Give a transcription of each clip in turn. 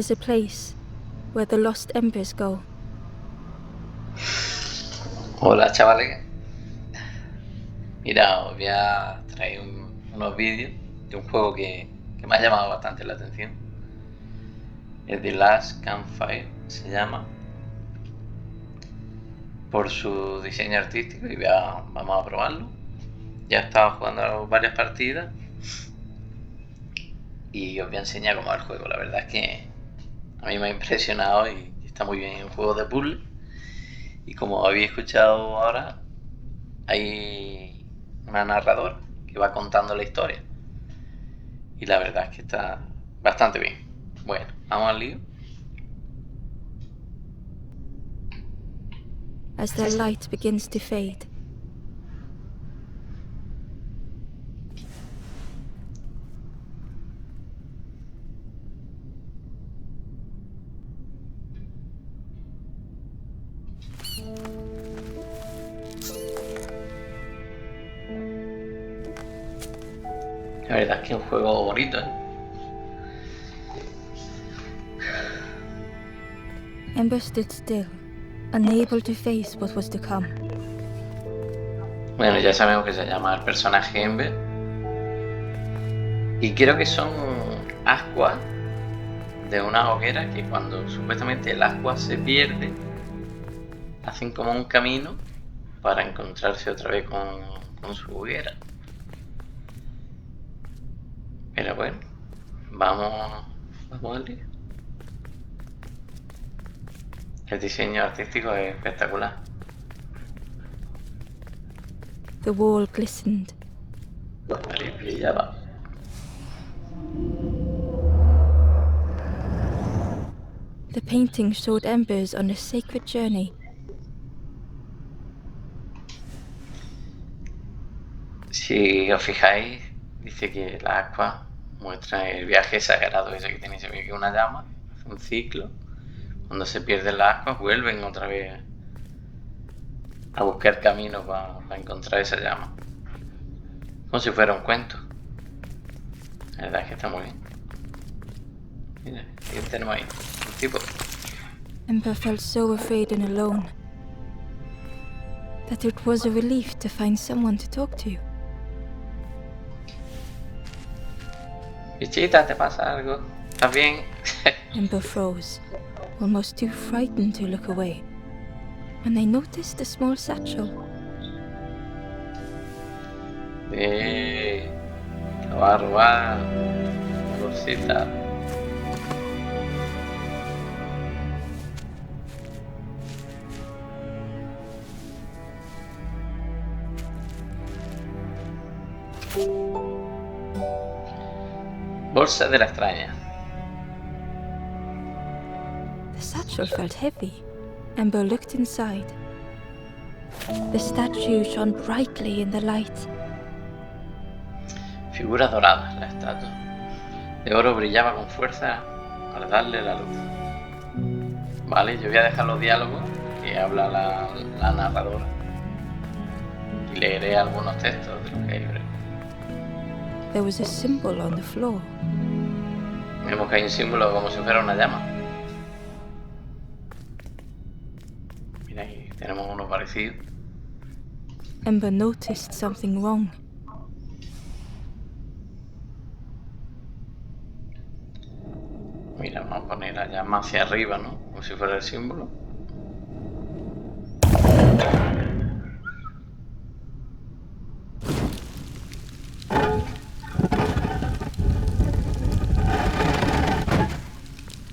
is a place where the lost embers go. Hola chavales, mira, os voy a traer unos vídeos de un juego que me ha llamado bastante la atención. Es de Last Campfire, se llama, por su diseño artístico, y vamos a probarlo. Ya he estado jugando varias partidas y os voy a enseñar cómo es el juego. La verdad es que a mí me ha impresionado y está muy bien. Es un juego de puzzle y, como habéis escuchado ahora, hay una narradora que va contando la historia y la verdad es que está bastante bien. Bueno, vamos al lío. As the light begins to fade, La verdad es que es un juego bonito, ¿eh? Ember stood still, unable to face what was to come. Bueno, ya sabemos que se llama el personaje Ember y creo que son ascuas de una hoguera que, cuando supuestamente el ascua se pierde, hacen como un camino para encontrarse otra vez con su hoguera. Pero bueno, vamos al lío. El diseño artístico es espectacular. The wall glistened. Vale, brillaba. The painting showed embers on a sacred journey. Si os fijáis, dice que la ascua muestra el viaje sagrado ese que tenéis. Se ve que una llama hace un ciclo. Cuando se pierden las ascuas, vuelven otra vez a buscar camino para encontrar esa llama. Como si fuera un cuento. La verdad es que está muy bien. Mira, ¿qué tenemos ahí? Un tipo. Ember felt so afraid and alone that it was a relief to find someone to talk to. Bichita, ¿te pasa algo? ¿Estás bien? Ember froze, almost too frightened to look away, when they noticed a small satchel. Te va a robar, bolsita. Bolsa de la extraña. The satchel felt heavy. Ember looked inside. The statue shone brightly in the light. Figuras doradas, la estatua de oro brillaba con fuerza al darle la luz. Vale, yo voy a dejar los diálogos que habla la narradora y leeré algunos textos de los que hay breve. There was a symbol on the floor. Vemos que hay un símbolo como si fuera una llama. Mira, ahí tenemos uno parecido. Ember noticed something wrong. Mira, vamos a poner la llama hacia arriba, ¿no? Como si fuera el símbolo.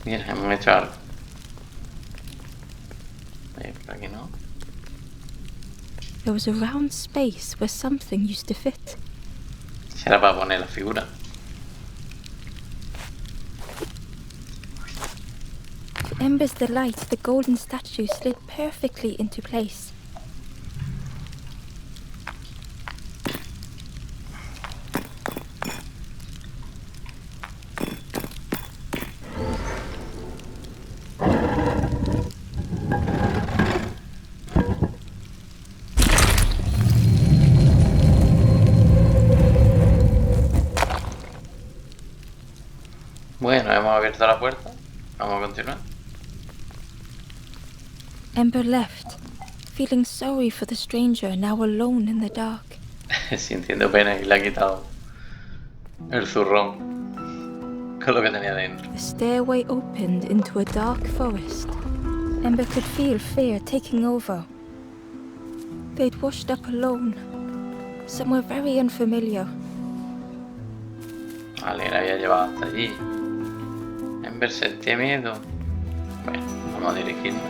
Mira, hemos hecho algo. Por aquí no. There was a round space where something used to fit. Será para poner la figura. To Ember's delight, the golden statue slid perfectly into place. Bueno, hemos abierto la puerta Vamos a continuar. Ember left, feeling sorry for the stranger now alone in the dark. Sintiendo pena y le ha quitado el zurrón con lo que tenía dentro. The stairway opened into a dark forest. Ember could feel fear taking over. They'd washed up alone, somewhere very unfamiliar. Vale, la había llevado hasta allí. Ember sentía miedo. Bueno, vamos a dirigirnos.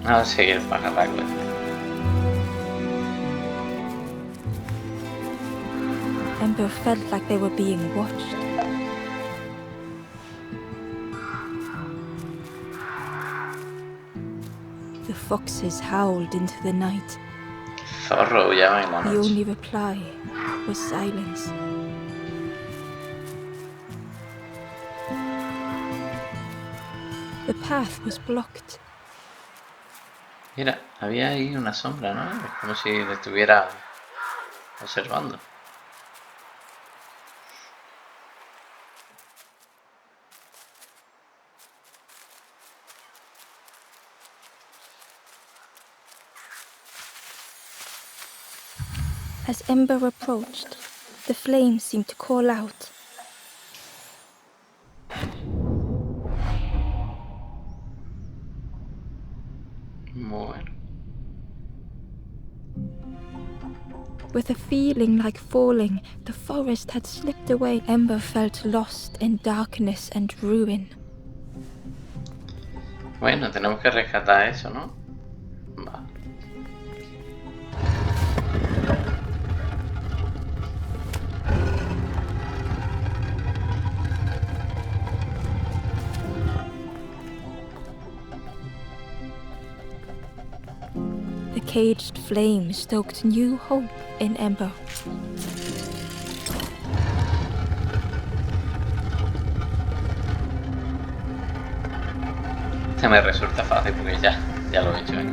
A seguir para la cuenta. Ember felt like they were being watched. The foxes howled into the night. Zorro llama en la The noche. only reply was silence. The path was blocked. Mira, había ahí una sombra, ¿no? Es como si le estuviera observando. As Ember approached, the flames seemed to call out. Bueno. With a feeling like falling, the forest had slipped away. Ember felt lost in darkness and ruin. Bueno, tenemos que rescatar eso, ¿no? Va. The caged flame stoked new hope in Ember. Este me resulta fácil porque ya lo he hecho, ¿eh?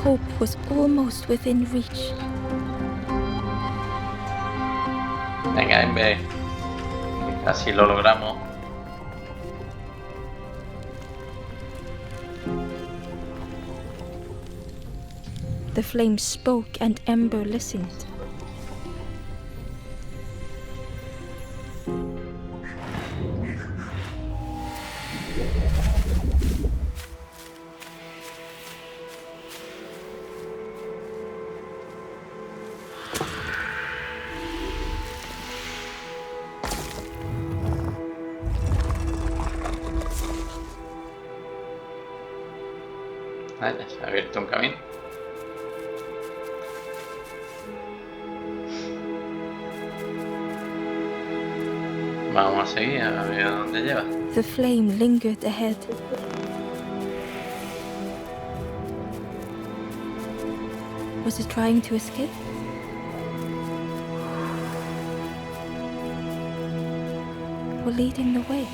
Hope was almost within reach. Venga, Ember, que casi lo logramos. The flame spoke and Ember listened. Vale, se ha abierto un camino. Vamos a seguir a ver a dónde lleva. The flame lingered ahead. Was it trying to escape? Or leading the way?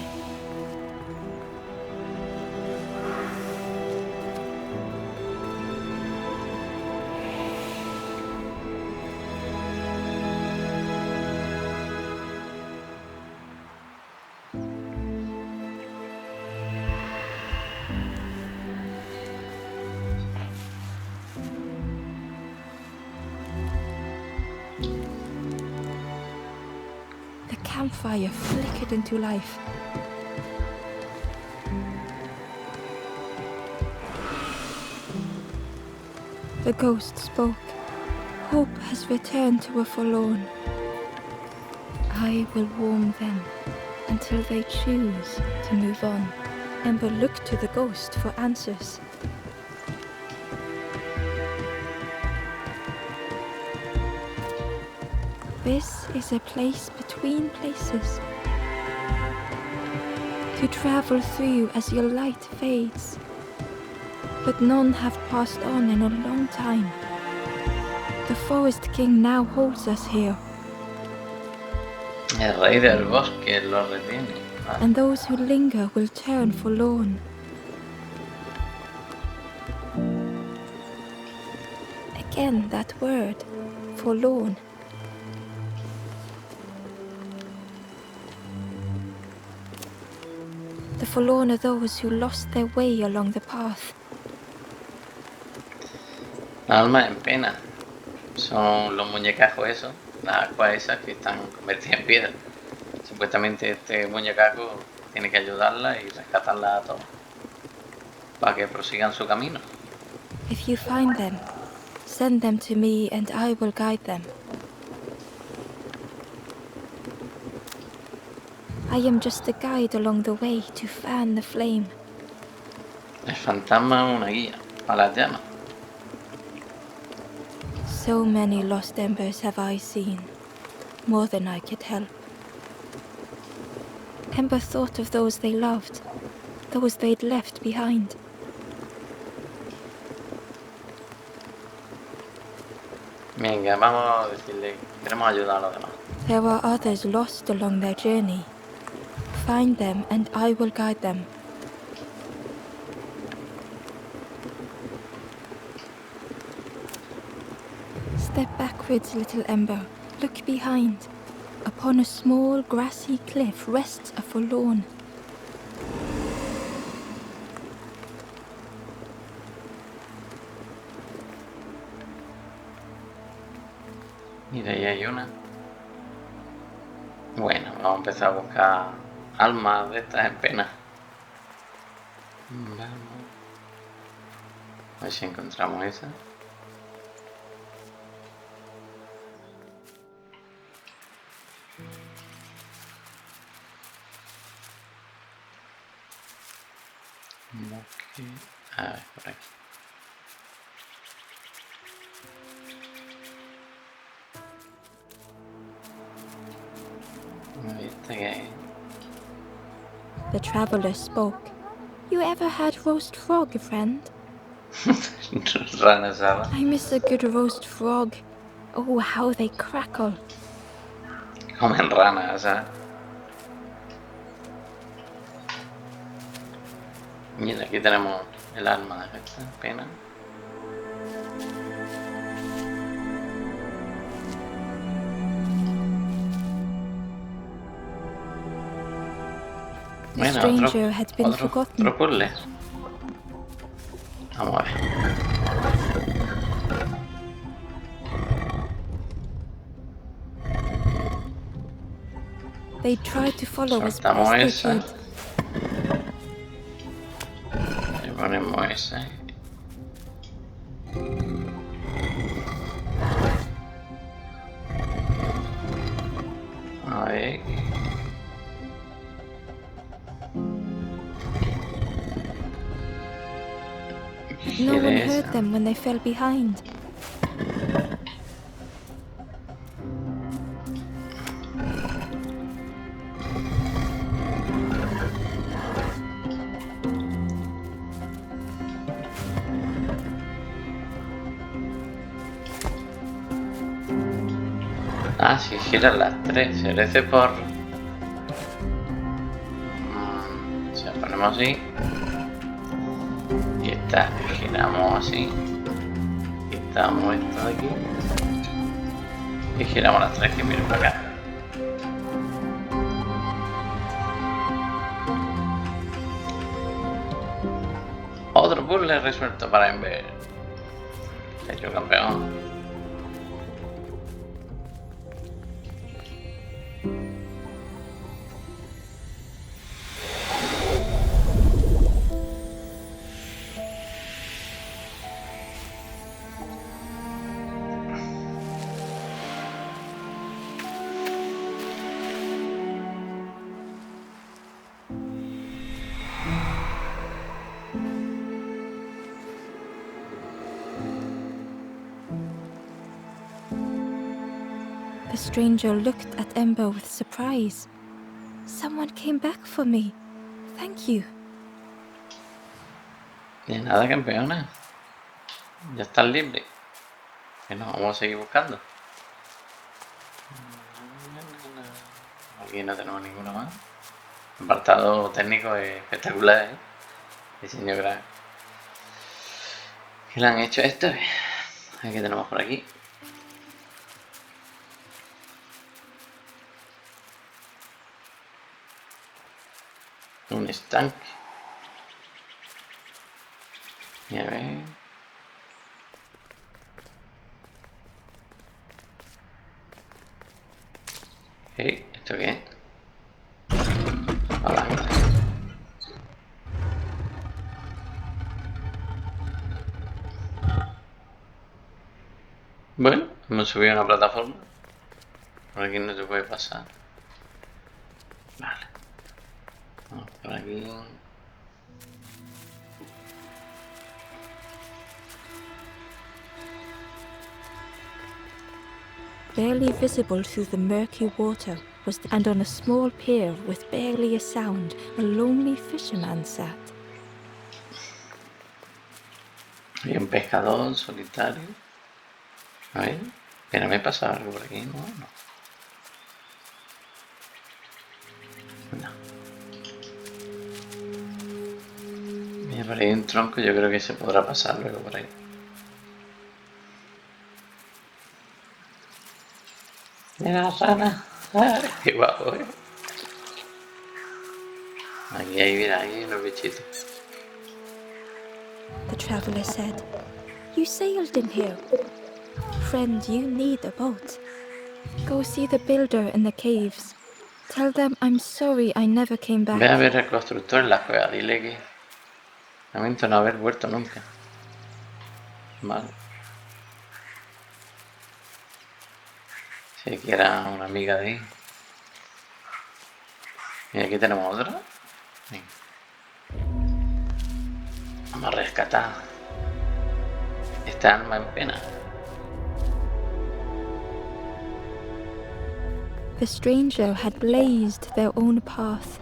The campfire flickered into life. The ghost spoke. Hope has returned to a forlorn. I will warm them until they choose to move on. Ember looked to the ghost for answers. This is a place between places. to travel through as your light fades. But none have passed on in a long time. The Forest King now holds us here. El rey del bosque lo retiene. Vale. And those who linger will turn forlorn. Again that word, forlorn. The forlorn are those who lost their way along the path. La alma en pena. Son los muñecajos esos, las ascuas esas que están convertidas en piedra. Supuestamente este muñecajo tiene que ayudarla y rescatarla a todos para que prosigan su camino. If you find them, send them to me and I will guide them. I am just a guide along the way to fan the flame. El fantasma es una guía para las llamas. So many lost embers have I seen, more than I could help. Ember thought of those they loved, those they'd left behind. Venga, vamos a decirle, queremos ayudar a los demás. There are others lost along their journey. Find them and I will guide them. Step backwards, little Ember. Look behind. Upon a small grassy cliff rests a forlorn. Mira, ahí hay una. Bueno, vamos a empezar a buscar almas de estas en pena. Vamos. A ver si encontramos esa. Bosque. A ver, por aquí. ¿Esta qué es? The traveler spoke. You ever had roast frog, friend? Rana asada. I miss a good roast frog. Oh, how they crackle. Comen rana asada. Mira, aquí tenemos el alma de esta pena. The Bueno, stranger had been forgotten. otro puzzle. Vamos a ver. They tried to follow as Soltamos best they esa. could. Le ponemos esa. A ver. No one ¿Qué es heard esa? them when they fell behind. Ah, sí, giran las tres. Se parece por... Si la ponemos así. Y esta giramos así. Quitamos esto de aquí. Y giramos las tres que miren para acá. Otro puzzle resuelto para Ember. Hecho campeón. The stranger looked at Ember with surprise. Someone came back for me. Thank you. De nada, campeona. Ya estás libre. Que nos vamos a seguir buscando. Aquí no tenemos ninguno más. El apartado técnico es espectacular, ¿eh? Diseño gráfico. ¿Qué le han hecho esto? ¿Qué tenemos por aquí? Un estanque. Y a ver. ¿Esto qué es? Palanca. Bueno, hemos subido a una plataforma. Por aquí no se puede pasar. Vale. Vamos por aquí. Barely visible through the murky water and on a small pier with barely a sound, a lonely fisherman sat. Hay un pescador solitario. A ver, pero me pasa algo por aquí, ¿no? No. Mira, por ahí hay un tronco, yo creo que se podrá pasar luego por ahí. Mira la rana. Qué guapo, ¿eh? Aquí hay, mira, ahí los bichitos. The traveler said, "You sailed in here. Friend, you need a boat. Go see the builder in the caves. Tell them I'm sorry I never came back." Ve a ver al constructor en la cueva, dile que lamento no haber vuelto nunca. Vale. Si que era una amiga de ahí. Y aquí tenemos otra. Venga. Vamos a rescatar esta alma en pena. The stranger had blazed their own path.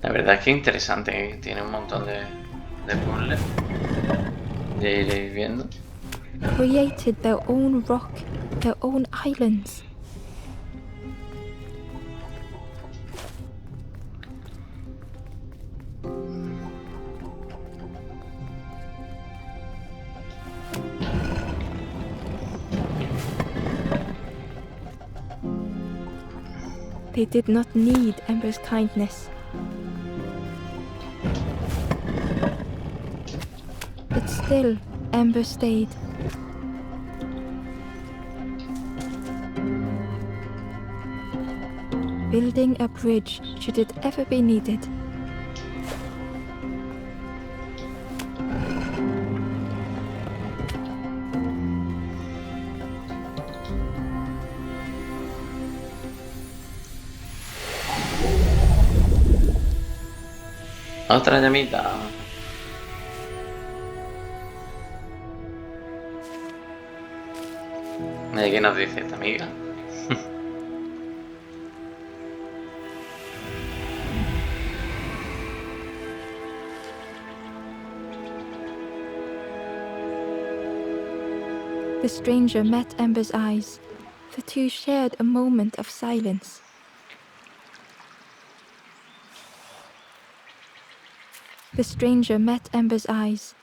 La verdad es que es interesante, ¿eh? Tiene un montón de puzzles de ir viendo. Created their own rock, their own islands. They did not need Ember's kindness. But still, Ember stayed. Building a bridge should it ever be needed. Otra llamita. ¿De qué nos dice esta amiga? The stranger met Ember's eyes. The two shared a moment of silence. The stranger met Ember's eyes.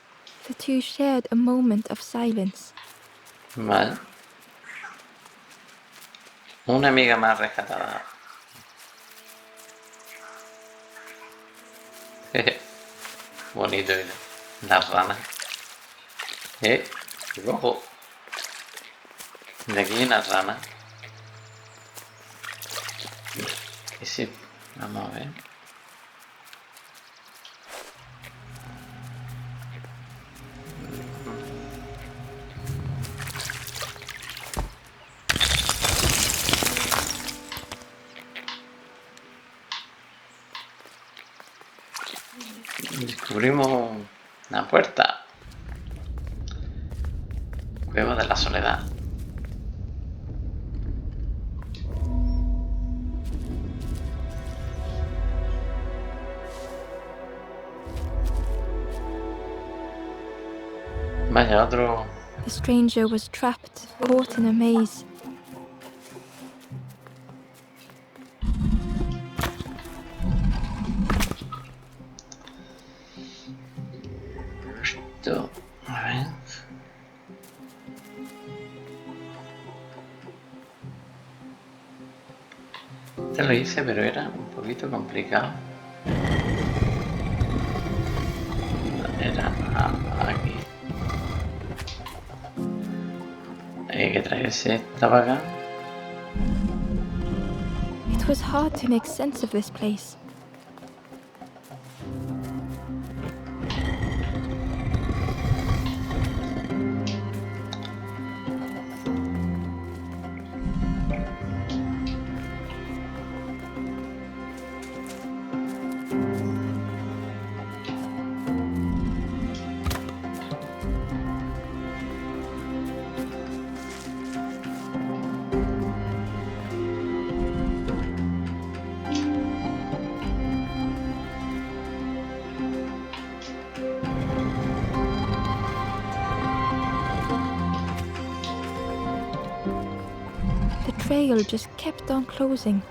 The two shared a moment of silence. Vale. Una amiga más rescatada. Bonito, las ranas. Rojo. De aquí hay una rana. Y sí, vamos a ver. Descubrimos una puerta. Cueva de la soledad. Vaya, otro... The stranger was trapped, caught in a maze. Esto... A ver... Este lo hice, pero era un poquito complicado. Era aquí. Hay que traerse esta para acá. It was hard to make sense of this place. The trail just kept on closing.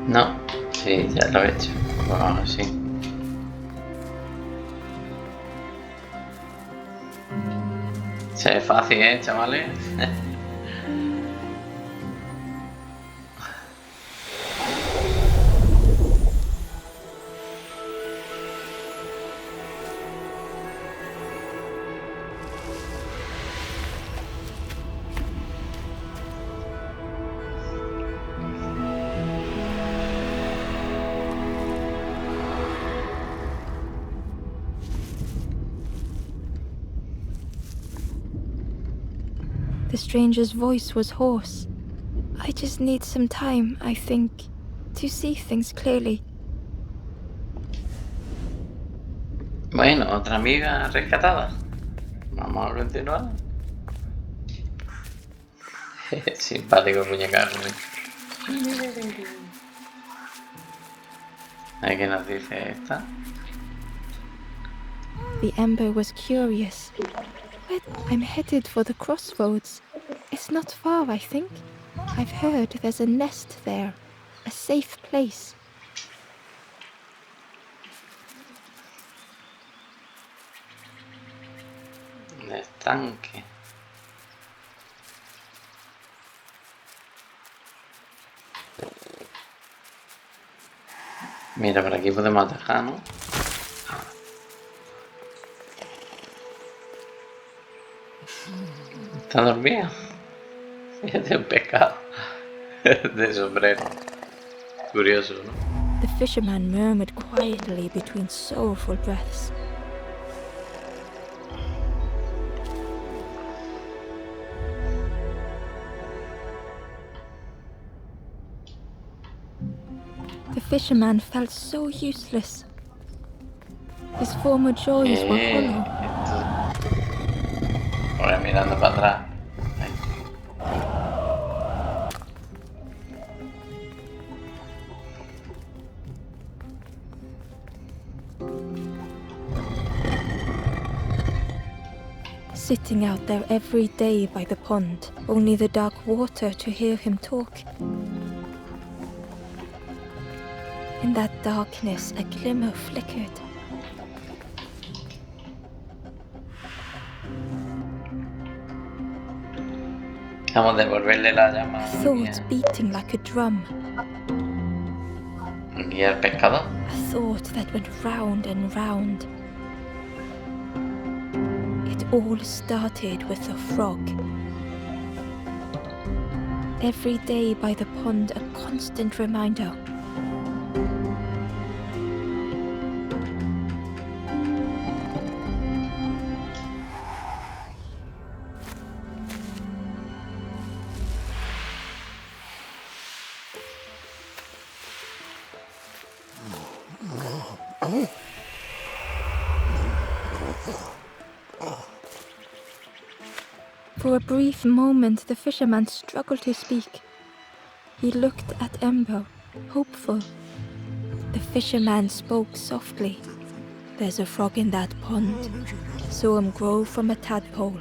No, sí, ya lo he hecho. Bueno, sí. Se ve fácil, chavales. The stranger's voice was hoarse. I just need some time, I think, to see things clearly. Bueno, otra amiga rescatada. Vamos a continuar. Simpático el muñecazo. A ver qué nos dice esta. The Ember was curious. But I'm headed for the crossroads. It's not far, I think. I've heard there's a nest there. A safe place. Un estanque. Mira, por aquí podemos atajar, ¿no? ¿Está dormido? Fíjate, un pescado de sombrero. Curioso, ¿no? The fisherman murmured quietly between sorrowful breaths. The fisherman felt so useless. His former joys were hollow. Ahora mirando para atrás. Ahí. Sitting out there every day by the pond, only the dark water to hear him talk. In that darkness, a glimmer flickered. Vamos a devolverle la llama. Thoughts beating like a drum. guía al pescador. A thought that went round and round. It all started with a frog. Every day by the pond, a constant reminder. For a brief moment, the fisherman struggled to speak. He looked at Ember, hopeful. The fisherman spoke softly. There's a frog in that pond. Saw him grow from a tadpole.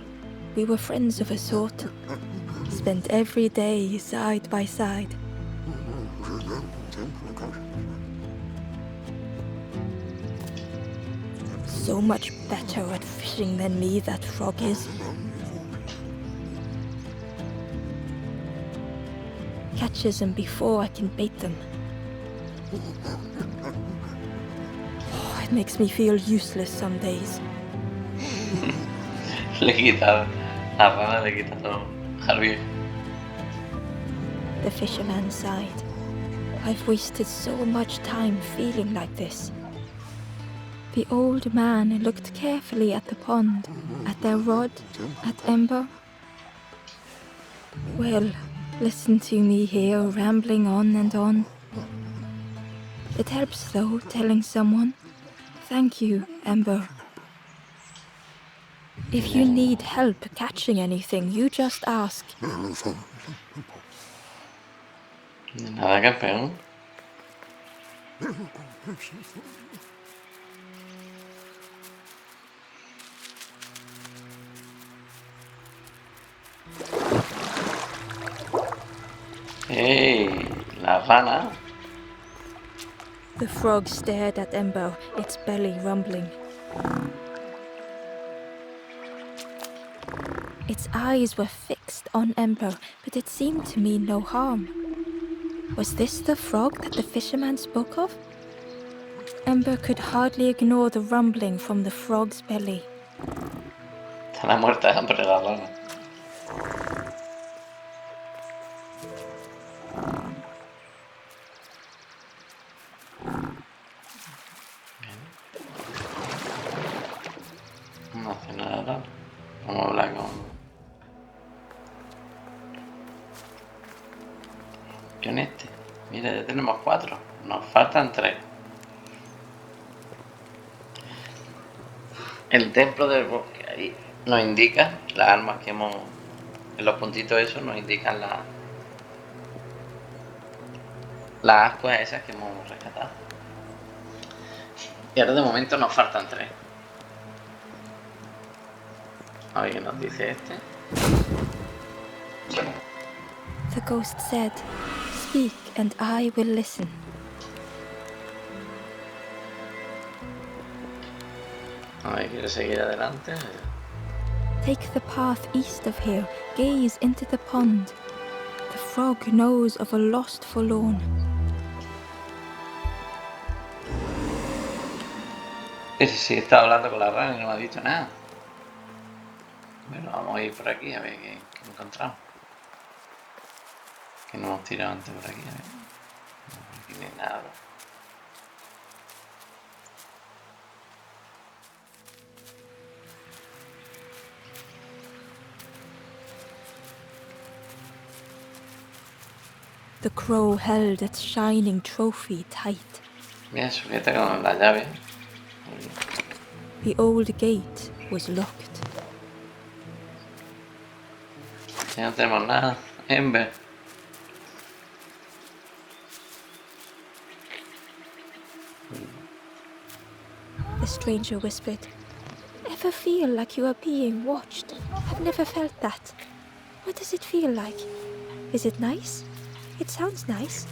We were friends of a sort. Spent every day side by side. So much better at fishing than me, that frog is. Catches them before I can bait them. Oh, it makes me feel useless some days. Le quita, la rana le quita todo al viejo. The fisherman sighed. I've wasted so much time feeling like this. The old man looked carefully at the pond, at their rod, at Ember. Well, listen to me here, rambling on and on. It helps, though, telling someone. Thank you, Ember. If you need help catching anything, you just ask. De nada, campeón. ¡Ey! La rana. The frog stared at Ember, its belly rumbling. Its eyes were fixed on Ember, but it seemed to mean no harm. Was this the frog that the fisherman spoke of? Ember could hardly ignore the rumbling from the frog's belly. Está la muerta de hambre la rana. No hace nada raro. Vamos a hablar con este. Mira, ya tenemos 4. Nos faltan 3. El templo del bosque ahí nos indica las armas que hemos... En los puntitos esos nos indican las ascuas esas que hemos rescatado. Y ahora de momento nos faltan 3. A ver qué nos dice este. The ghost said, "Speak and I will listen." A ver, quiero seguir adelante. Take the path east of here, gaze into the pond. The frog knows of a lost forlorn. Sí, estaba hablando con la rana y no me ha dicho nada. Bueno, vamos a ir por aquí a ver qué encontramos. Que no hemos tirado antes por aquí, a ver. No, por aquí no hay nada. The crow held its shining trophy tight. Mira, sujeta con la llave. The old gate was locked. Ya no tenemos nada. Ember. The stranger whispered, "Ever feel like you are being watched? I've never felt that. What does it feel like? Is it nice? It sounds nice."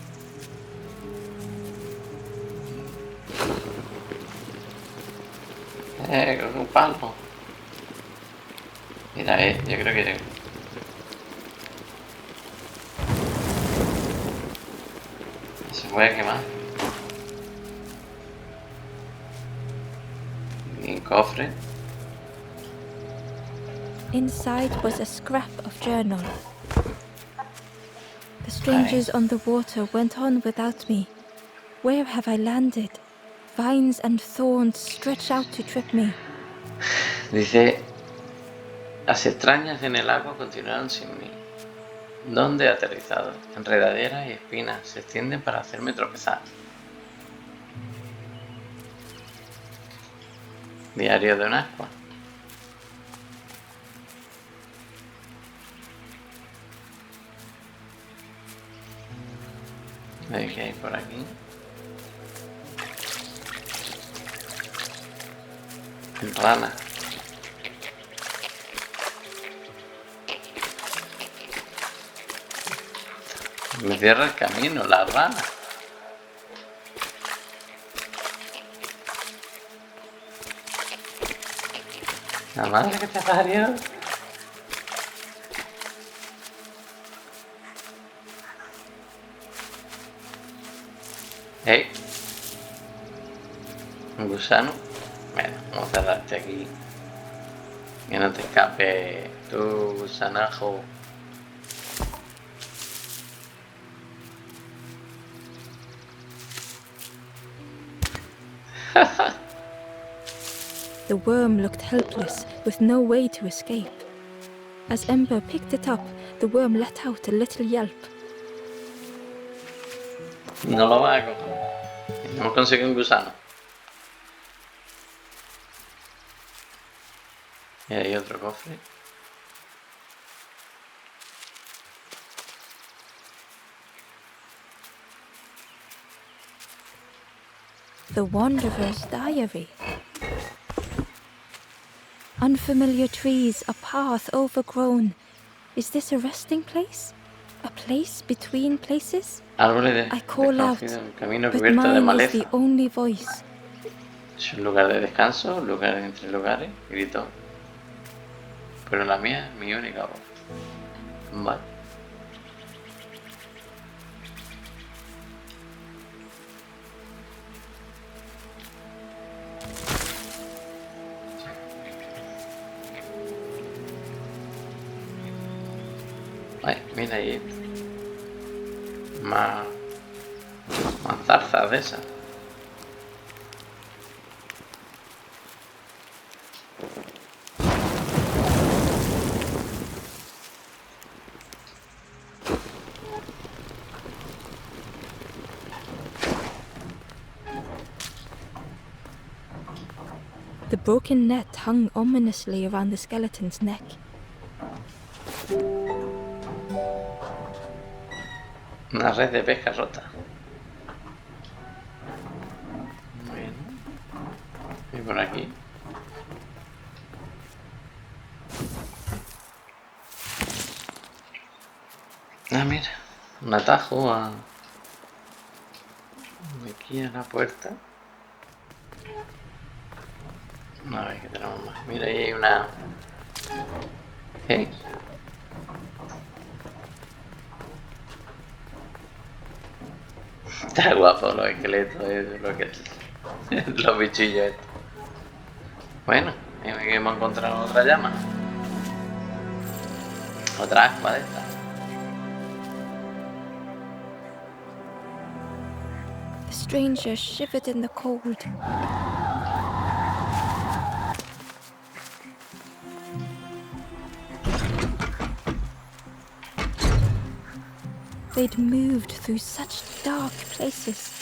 Con un palo. Mira, yo creo que... Se puede quemar. cofre. Inside was a scrap of journal. The strangers on the water went on without me. Where have I landed? Vines and thorns stretch out to trip me. Dice, las extrañas en el agua continuaron sin mí. ¿Dónde he aterrizado? Enredaderas y espinas se extienden para hacerme tropezar. Diario de un ascua. A ver qué hay por aquí. Rana. Me cierra el camino, la rana. La madre que te parió. ¡Ey! Un gusano. Bueno, vamos a cerrarte aquí. Que no te escape tu gusanajo. The worm looked helpless, with no way to escape. As Ember picked it up, the worm let out a little yelp. No lo va a coger. Hemos conseguido un gusano. Y hay otro cofre. The Wanderer's Diary. Unfamiliar trees, a path overgrown. Is this a resting place? A place between places? Árboles I call out, desconocidos, un camino but cubierto de mine is maleza. the only voice. Es un lugar de descanso, un lugar entre lugares, gritó. Pero la mía es mi única voz. Vale. Ay, mira ahí. Más zarzas de esas. The broken net hung ominously around the skeleton's neck. Una red de pesca rota. Bueno. Y por aquí. Ah, mira. Un atajo aquí a la puerta. A ver qué tenemos más. Mira, ahí hay una... ¿Qué? Está guapo los esqueletos, los bichillos estos. Bueno, hemos encontrado otra llama. Otra ascua de esta. The stranger shivered in the cold. They'd moved through such dark places.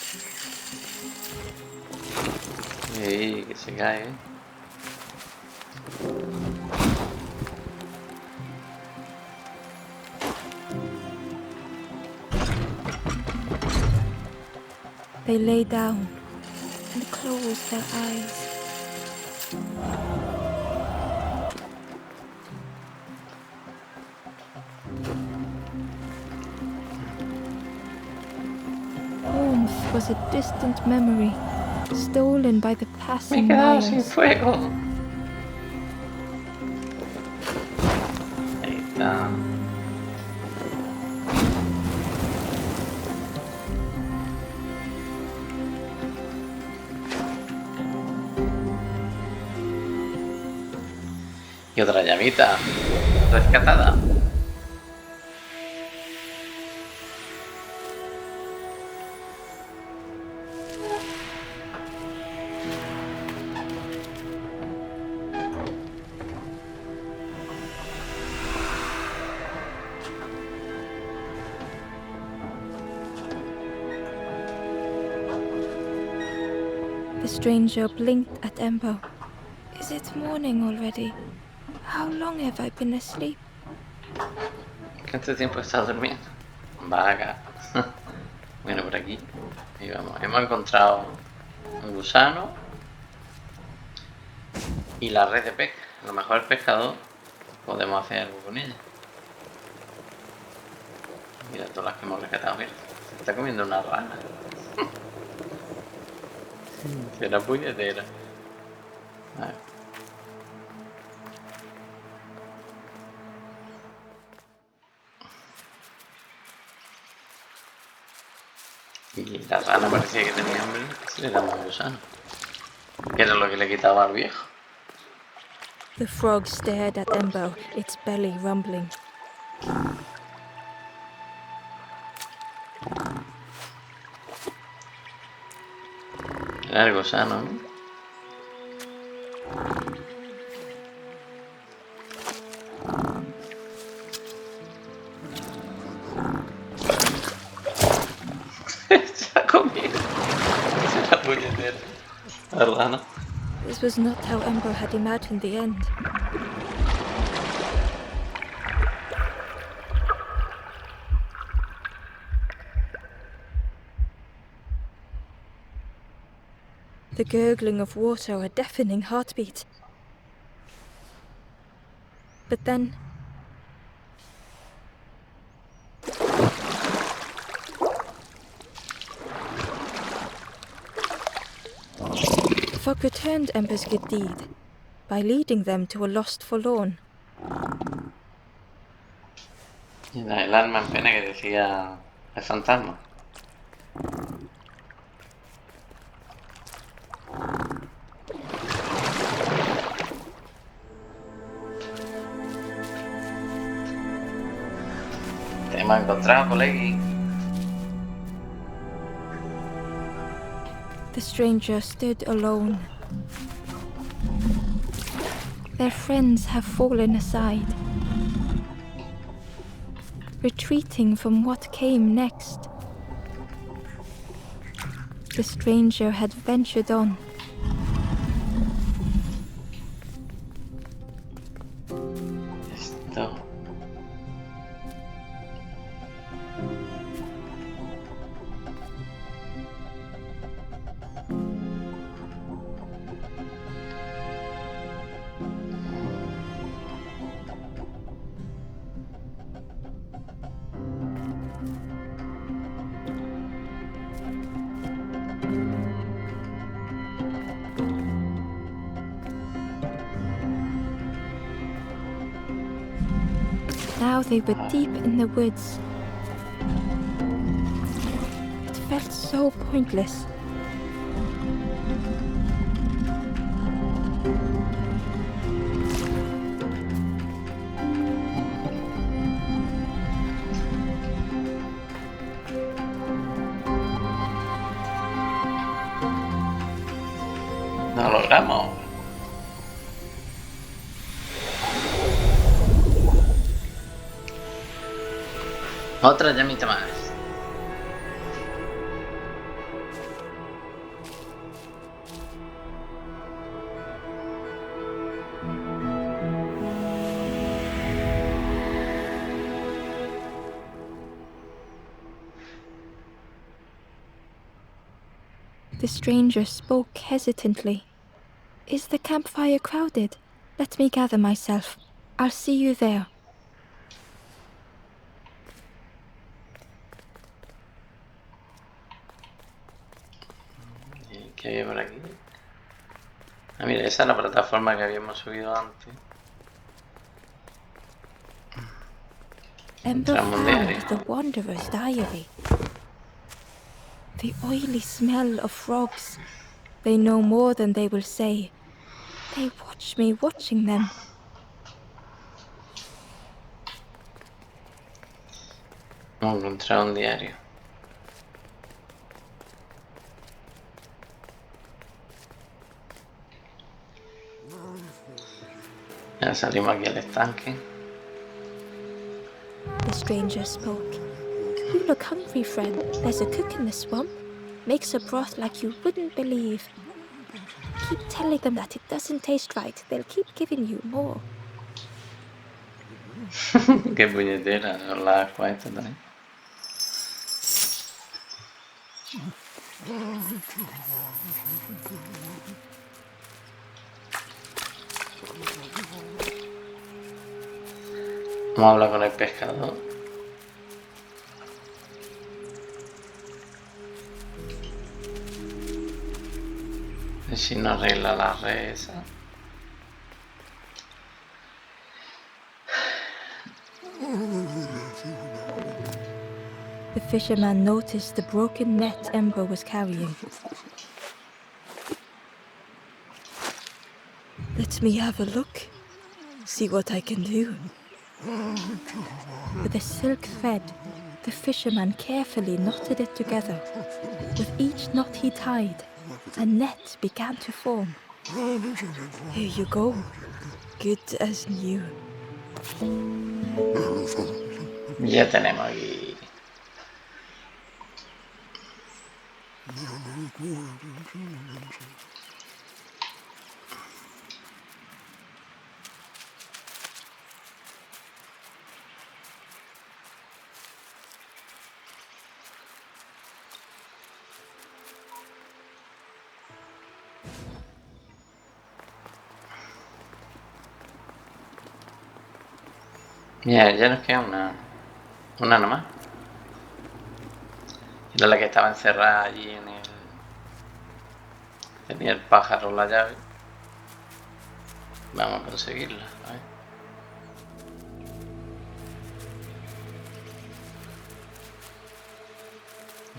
Y que se cae, ¿eh? They lay down and closed their eyes. Warmth was a distant memory, stolen by the Me he passing quedado sin miles. fuego. Ahí está. Y otra llamita rescatada. The stranger blinked at Ember. Is it morning already? How long have I been asleep? ¿Cuánto tiempo he estado durmiendo? Vaga. Bueno, por aquí. Ahí vamos. Hemos encontrado un gusano y la red de pesca. A lo mejor el pescador podemos hacer algo con ella. Mira todas las que hemos rescatado. Mira, se está comiendo una rana. Será puñetera. A ver. Y la rana parecía que tenía hambre, si le damos un gusano. Que era lo que le quitaba al viejo. The frog stared at Ember, its belly rumbling. Era el gusano, ¿no? Se ha comido. Se la puñetera. La rana. This was not how Ember had imagined the end. The gurgling of water, a deafening heartbeat. But then... the fog returned Ember's good deed by leading them to a lost forlorn. Y el alma en pena que decía el fantasma. Te hemos encontrado, colegui. The stranger stood alone. Their friends have fallen aside, retreating from what came next. The stranger had ventured on. Esto. Now they were deep in the woods. It felt so pointless. No lo logramos. Otra llamita más. The stranger spoke hesitantly. Is the campfire crowded? Let me gather myself. I'll see you there. ¿Qué había por aquí? Ah, mira, esa es la plataforma que habíamos subido antes. Ember Entramos de found ahí. the wanderer's diary. The oily smell of frogs. They know more than they will say. They watch me watching them. Hemos encontrado un diario. Ya salimos aquí al estanque. The stranger spoke. You look hungry, friend. There's a cook in the swamp. Makes a broth like you wouldn't believe. Keep telling them that it doesn't taste right. They'll keep giving you more. Qué puñetera, son las ascuas estas también. Vamos a hablar con el pescador. A ver si nos arregla la red esa. The fisherman noticed the broken net Ember was carrying. Let me have a look. See what I can do. With a silk thread, the fisherman carefully knotted it together. With each knot he tied, a net began to form. Here you go. Good as new. Ya tenemos aquí. Mira, ya nos queda una nomás. Era la que estaba encerrada allí en el... Tenía el pájaro la llave. Vamos a conseguirla, a ver.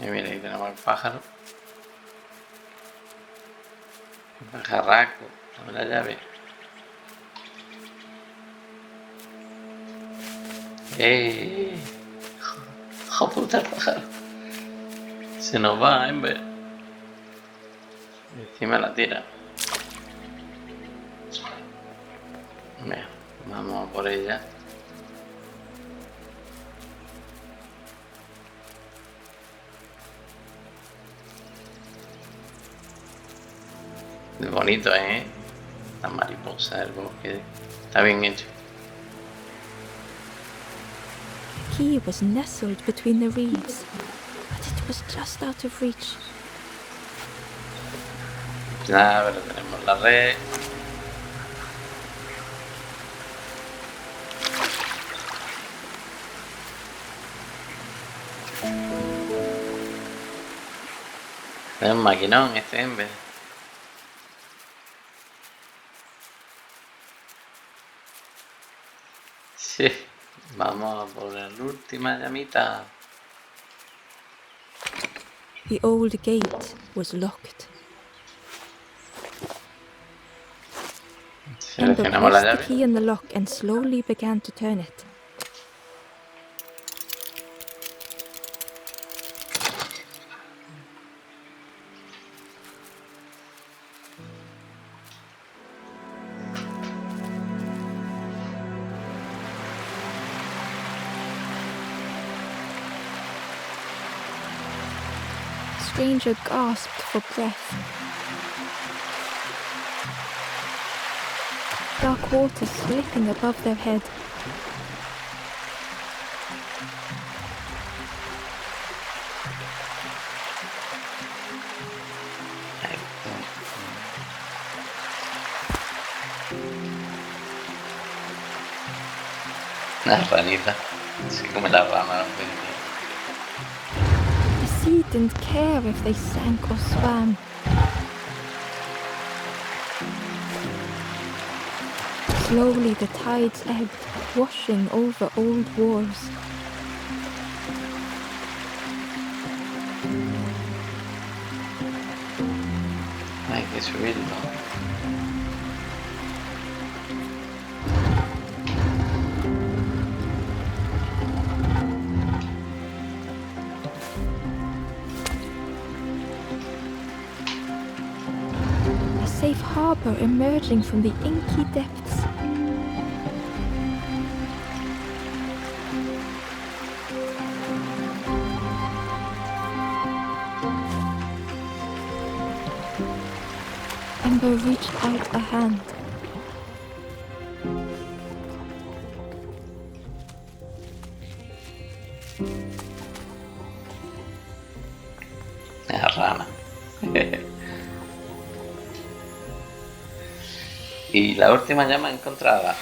Y mira, ahí tenemos el pájaro. El pajarraco, la llave. ¡Hijo puta el pájaro! Se nos va, Ember. Encima la tira. Mira, vamos a por ella. Es bonito, ¿eh? La mariposa del bosque. Está bien hecho. The key was nestled between the reeds, but it was just out of reach. Ya, pero tenemos la red. Es un maquinón este Ember. Sí, vamos a por la última llamita. The old gate was locked. Ember Seleccionamos la pressed the llave. key in the lock and slowly began to turn it. The stranger gasped for breath. Dark water slipping above their head. Una ranita. Se come la rana. The sea didn't care if they sank or swam. Slowly the tides ebbed, washing over old walls. Hay que subirlo. safe harbor emerging from the inky depths. Ember reached out a hand. La rana. Y la última llama encontrada.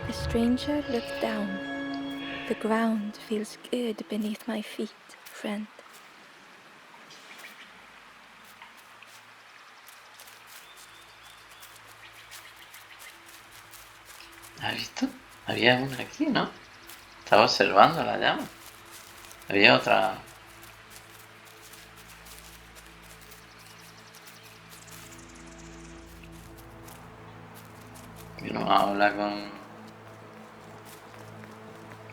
The stranger looked down. The ground feels good beneath my feet, friend. ¿Has visto? Había una aquí, ¿no? Estaba observando la llama. Había otra. Y no habla con.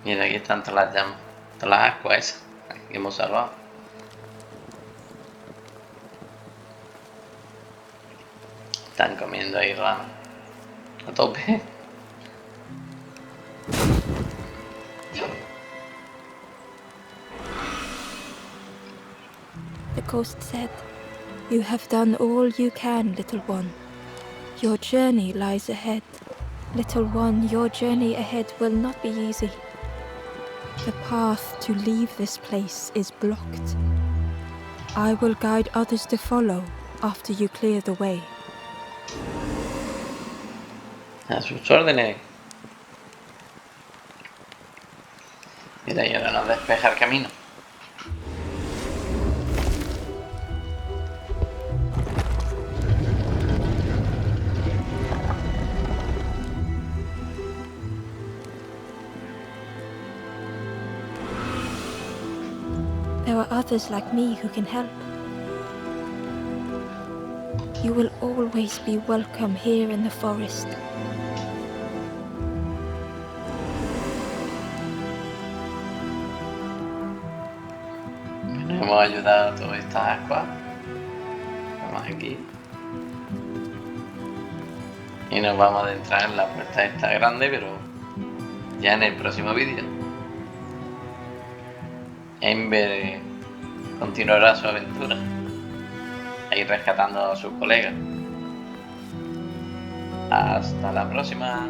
Mira, aquí están todas las llamas. Todas las ascuas esas que hemos salvado. Están comiendo ahí ranas. A tope. The ghost said, "You have done all you can, little one. Your journey lies ahead. Little one, your journey ahead will not be easy. The path to leave this place is blocked. I will guide others to follow after you clear the way." A sus órdenes. Mira, y ahora nos despeja el camino. There are others like me who can help. You will always be welcome here in the forest. Bueno, hemos ayudado a todas estas ascuas. Vamos aquí. Y nos vamos a adentrar en la puerta esta grande, pero ya en el próximo vídeo. Ember continuará su aventura, a ir rescatando a su colega. Hasta la próxima.